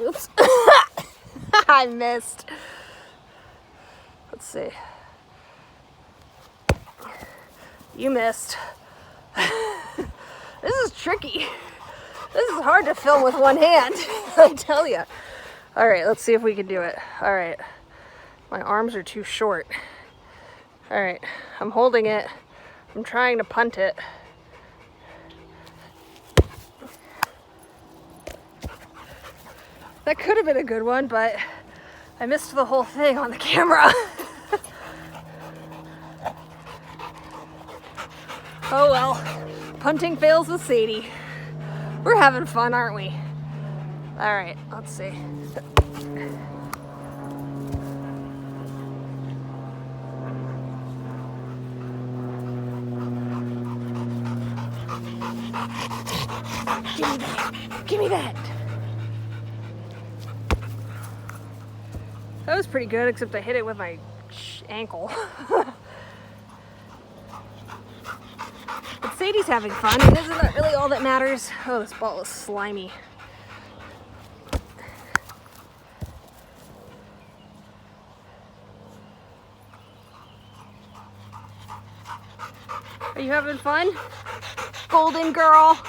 Oops. I missed. Let's see. You missed. This is tricky. This is hard to film with one hand, I tell you. All right, let's see if we can do it. All right. My arms are too short. All right, I'm holding it. I'm trying to punt it. That could have been a good one, but I missed the whole thing on the camera. Oh well, punting fails with Sadie. We're having fun, aren't we? All right, let's see. Give me that. Give me that. That was pretty good, except I hit it with my ankle. But Sadie's having fun, and isn't that really all that matters? Oh, this ball is slimy. Are you having fun? Golden girl.